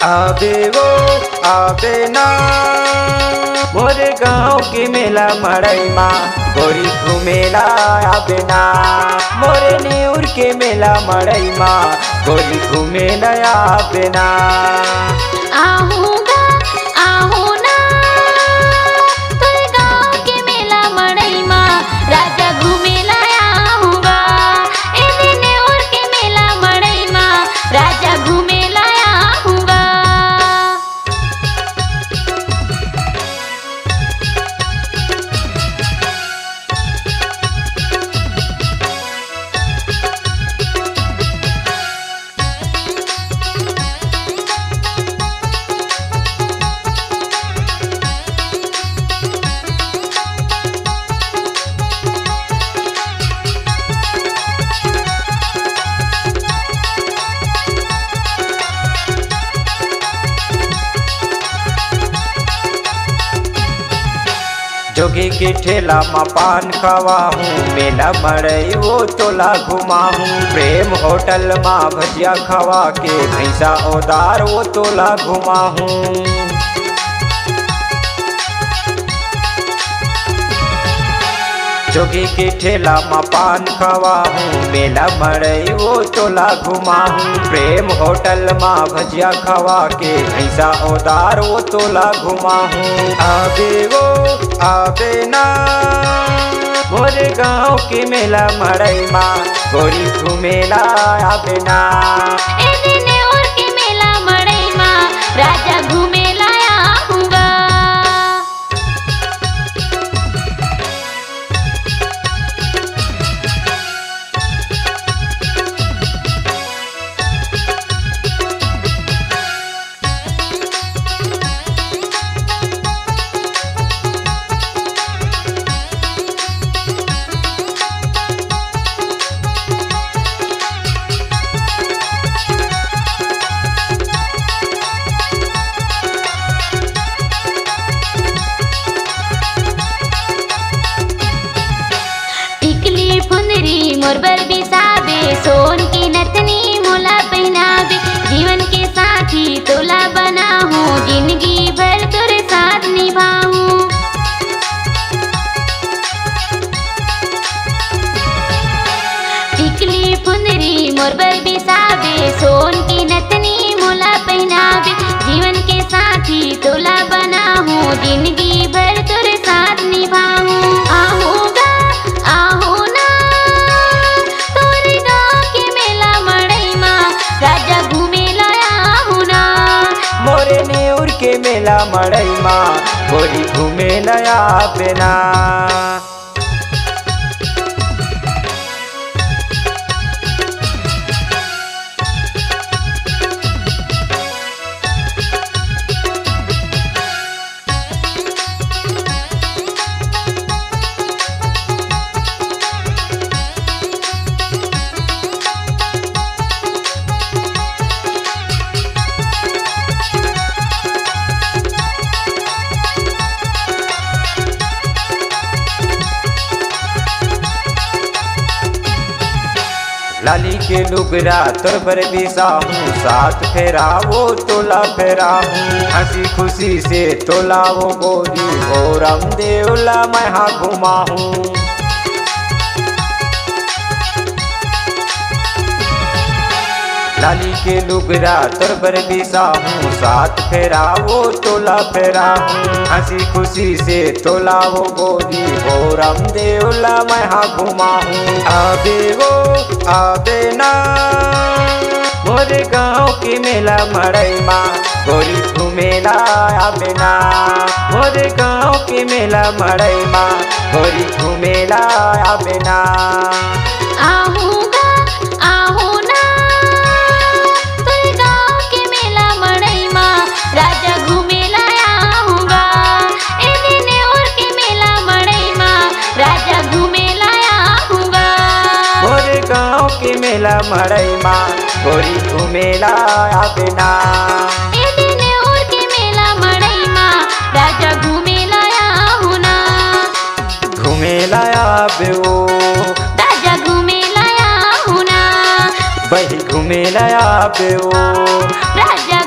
आबे वो आबे ना मोरे गाँव के मेला मड़ई माँ गोरी घूमेला आबे ना। मोरे नेउर के मेला मड़ई माँ गोरी घूमेला आबे ना। आहूँगा आहू ना तोरे गाँव के मेला मड़ई माँ राजा घूमेला आहूँगा। ए दिने और के मेला मड़ई माँ राजा घूमेला आहूँगा। जोगी के ठेला माँ पान खावा हूँ मेला मड़ई वो तोला घुमा हूँ। प्रेम होटल माँ भजिया खावा के भैंसा औदार वो तोला घुमा हूँ। जोगी के ठेला माँ पान खावा हूँ मेला मड़ई वो तोला घुमा हूँ। प्रेम होटल माँ भजिया खावा के भैंसा औदार वो तोला घुमा हूँ। आबे वो आबे ना मोरे गाँव के मेला मड़ई माँ गोरी घूमेला आबे ना। ए दिने और के मेला मड़ई माँ राजा घूमेला आहूँगा। टिकली फुंदरी मोर बर बिसाबे सोन की नथनी मोला पहनाबे। जीवन के साथी तोला बनाहूँ जिंदगी भर तोरे साथ निभाऊँ। टिकली फुंदरी मोर बर बिसाबे सोन की नथनी मोला पहनाबे। जीवन के साथी तोला बनाहूँ जिंदगी भर तोरे साथ निभाऊँ। आहूँगा आहू ना तोरे गाँव के मेला मड़ई माँ राजा घूमेला आहू ना। मोरे नेउर के मेला मड़ई माँ गोरी घूमेला आबे ना। लाली के लुगरा तोर पर बिसा हूँ साथ फेरा वो तोला फेरा हूँ। हंसी खुशी से तोला वो गोरी हो रामदेवला मैं हाँ घुमा हूँ। लाली के लुगरा तोर पर बिसा हूँ साथ फेरा वो तोला फेरा हूँ। हंसी खुशी से तोला वो गोरी हो रामदेवला मैं हाँ घुमा हूँ। आबे वो आबे ना मोरे गाँव के मेला मड़ई माँ गोरी घूमेला आबे ना। मोरे गाँव के मेला मड़ई माँ गोरी घूमेला आबे ना। आहूँगा आहू ना तोरे गाँव के मेला मड़ई माँ राजा घूमेला आहूँगा। ए दिने और के मेला मड़ई माँ राजा घूमेला आहूँगा। मोरे गाँव के मेला मड़ई माँ गोरी घूमेला आबे ना। ए दिने और के मेला मड़ई माँ राजा घूमेला आहू ना। घूमेला आबे ओ राजा घूमेला आहू ना। बही घूमेला आबे ओ राजा